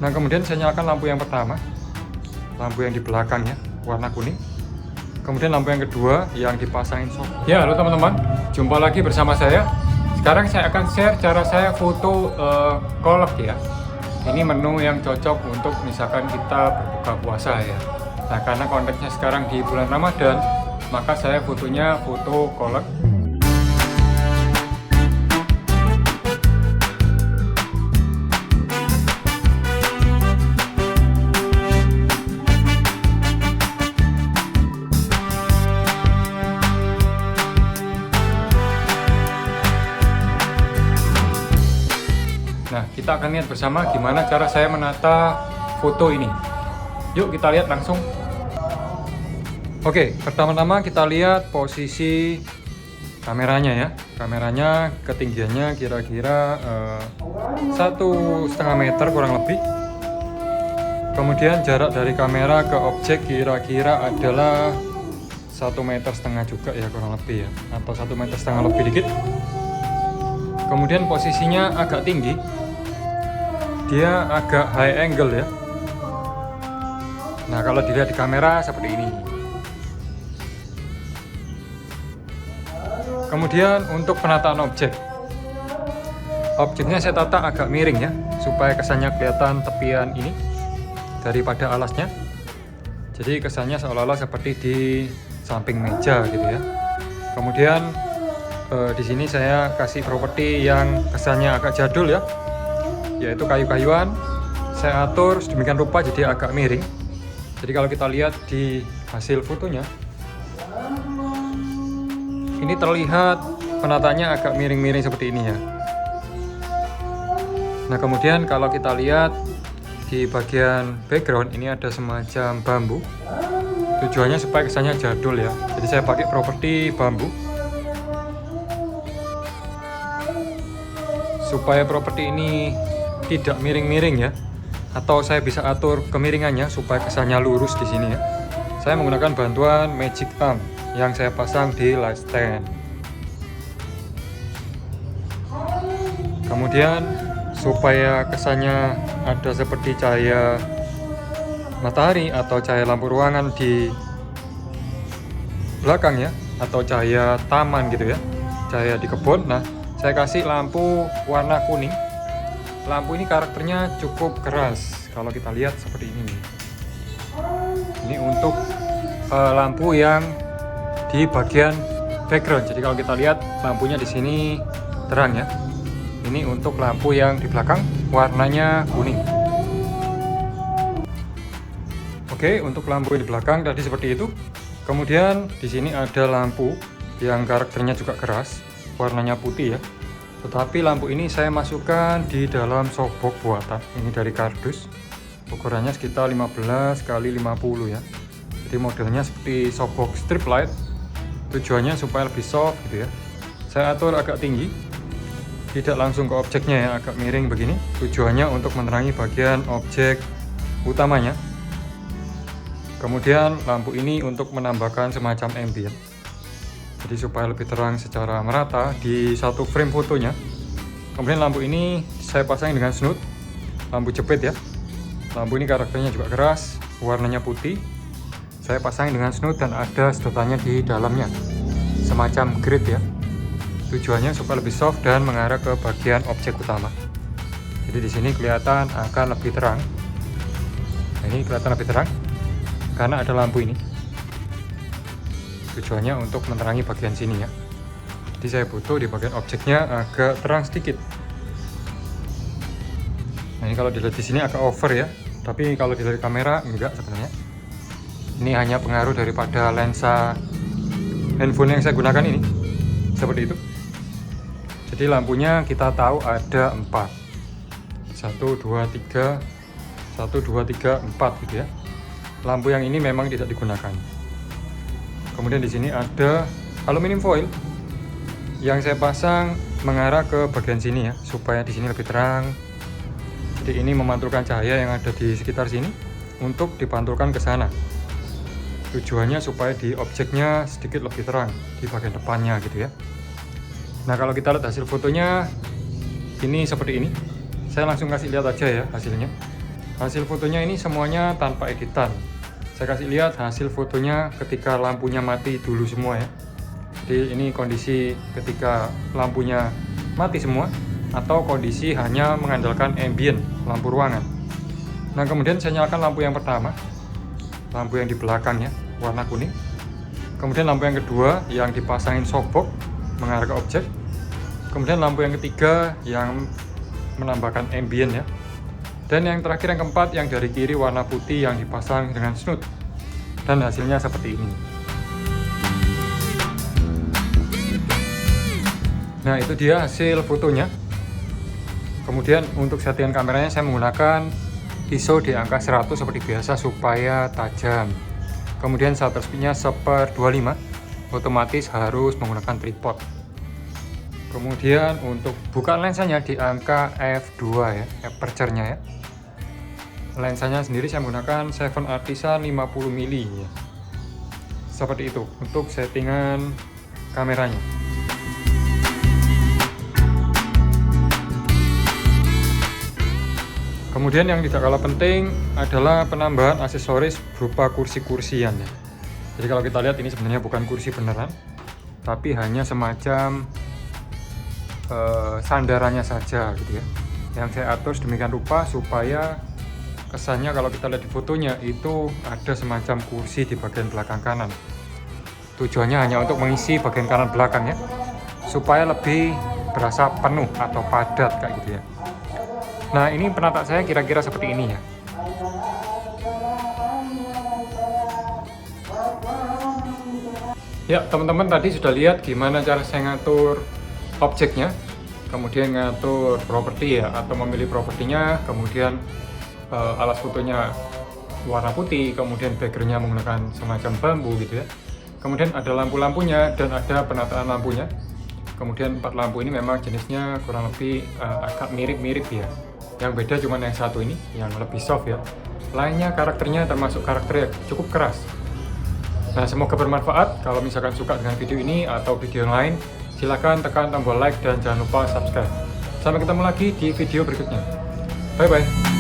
Nah, kemudian saya nyalakan lampu yang pertama, lampu yang di belakangnya warna kuning. Kemudian lampu yang kedua yang dipasangin soft. Ya, halo teman-teman, jumpa lagi bersama saya. Sekarang saya akan share cara saya foto kolak ya. Ini menu yang cocok untuk misalkan kita berbuka puasa ya. Nah, karena konteksnya sekarang di bulan Ramadan, maka saya fotonya foto kolak. Nah, kita akan lihat bersama gimana cara saya menata foto ini. Yuk kita lihat langsung. Oke, pertama-tama kita lihat posisi kameranya ya. Kameranya ketinggiannya kira-kira 1,5 meter kurang lebih. Kemudian jarak dari kamera ke objek kira-kira adalah 1,5 meter juga ya kurang lebih ya, atau 1,5 meter lebih dikit. Kemudian posisinya agak tinggi, dia agak high angle ya. Nah, kalau dilihat di kamera seperti ini. Kemudian untuk penataan objeknya saya tata agak miring ya, supaya kesannya kelihatan tepian ini daripada alasnya. Jadi kesannya seolah-olah seperti di samping meja gitu ya. Kemudian di sini saya kasih properti yang kesannya agak jadul ya, yaitu kayu-kayuan. Saya atur sedemikian rupa jadi agak miring. Jadi kalau kita lihat di hasil fotonya, ini terlihat penataannya agak miring-miring seperti ini ya. Nah, kemudian kalau kita lihat di bagian background ini ada semacam bambu. Tujuannya supaya kesannya jadul ya. Jadi saya pakai properti bambu. Supaya properti ini tidak miring-miring ya, atau saya bisa atur kemiringannya supaya kesannya lurus di sini ya. Saya menggunakan bantuan magic arm yang saya pasang di light stand. Kemudian supaya kesannya ada seperti cahaya matahari atau cahaya lampu ruangan di belakang ya, atau cahaya taman gitu ya, cahaya di kebun. Nah, saya kasih lampu warna kuning. Lampu ini karakternya cukup keras. Kalau kita lihat seperti ini. Ini untuk lampu yang di bagian background. Jadi kalau kita lihat lampunya di sini terang ya. Ini untuk lampu yang di belakang warnanya kuning. Oke, untuk lampu yang di belakang tadi seperti itu. Kemudian di sini ada lampu yang karakternya juga keras, warnanya putih ya. Tetapi lampu ini saya masukkan di dalam softbox buatan. Ini dari kardus. Ukurannya sekitar 15 x 50 ya. Jadi modelnya seperti softbox strip light. Tujuannya supaya lebih soft gitu ya. Saya atur agak tinggi. Tidak langsung ke objeknya ya, agak miring begini. Tujuannya untuk menerangi bagian objek utamanya. Kemudian lampu ini untuk menambahkan semacam ambient. Jadi supaya lebih terang secara merata di satu frame fotonya. Kemudian lampu ini saya pasang dengan snoot, lampu jepit ya. Lampu ini karakternya juga keras, warnanya putih. Saya pasang dengan snoot dan ada sedotannya di dalamnya, semacam grid ya. Tujuannya supaya lebih soft dan mengarah ke bagian objek utama. Jadi di sini kelihatan akan lebih terang. Nah, ini kelihatan lebih terang karena ada lampu ini. Tujuannya untuk menerangi bagian sini ya. Jadi saya butuh di bagian objeknya agak terang sedikit. Nah, ini kalau dilihat di sini agak over ya. Tapi kalau dilihat di kamera enggak sebenarnya. Ini hanya pengaruh daripada lensa handphone yang saya gunakan ini. Seperti itu. Jadi lampunya kita tahu ada 4. 1, 2, 3. 1, 2, 3, 4 gitu ya. Lampu yang ini memang tidak digunakan. Kemudian di sini ada aluminium foil yang saya pasang mengarah ke bagian sini ya, supaya di sini lebih terang. Jadi ini memantulkan cahaya yang ada di sekitar sini untuk dipantulkan ke sana. Tujuannya supaya di objeknya sedikit lebih terang di bagian depannya gitu ya. Nah, kalau kita lihat hasil fotonya ini seperti ini. Saya langsung kasih lihat aja ya hasilnya. Hasil fotonya ini semuanya tanpa editan. Saya kasih lihat hasil fotonya ketika lampunya mati dulu semua ya. Jadi ini kondisi ketika lampunya mati semua atau kondisi hanya mengandalkan ambient lampu ruangan. Nah kemudian saya nyalakan lampu yang pertama, lampu yang di belakangnya warna kuning. Kemudian lampu yang kedua yang dipasangin softbox mengarah ke objek. Kemudian lampu yang ketiga yang menambahkan ambient ya. Dan yang terakhir yang keempat yang dari kiri warna putih yang dipasang dengan snoot. Dan hasilnya seperti ini. Nah itu dia hasil fotonya. Kemudian untuk settingan kameranya saya menggunakan ISO di angka 100 seperti biasa supaya tajam. Kemudian shutter speednya 1/25, otomatis harus menggunakan tripod. Kemudian untuk buka lensanya di angka f2 ya, aperture-nya ya. Lensanya sendiri saya menggunakan 7 Artisan 50 mm ya. Seperti itu untuk settingan kameranya. Kemudian yang tidak kalah penting adalah penambahan aksesoris berupa kursi-kursian ya. Jadi kalau kita lihat ini sebenarnya bukan kursi beneran, tapi hanya semacam sandarannya saja gitu ya. Yang saya atur sedemikian rupa supaya kesannya kalau kita lihat di fotonya itu ada semacam kursi di bagian belakang kanan. Tujuannya hanya untuk mengisi bagian kanan belakang ya, supaya lebih berasa penuh atau padat kayak gitu ya. Nah ini penata saya kira-kira seperti ini ya. Ya teman-teman tadi sudah lihat gimana cara saya ngatur objeknya, kemudian ngatur properti ya, atau memilih propertinya, kemudian alas fotonya warna putih, kemudian backgroundnya menggunakan semacam bambu gitu ya. Kemudian ada lampu-lampunya dan ada penataan lampunya. Kemudian 4 lampu ini memang jenisnya kurang lebih agak mirip-mirip ya. Yang beda cuma yang satu ini yang lebih soft ya. Lainnya karakternya termasuk karakter yang cukup keras. Nah semoga bermanfaat. Kalau misalkan suka dengan video ini atau video yang lain, silahkan tekan tombol like dan jangan lupa subscribe. Sampai ketemu lagi di video berikutnya. Bye bye.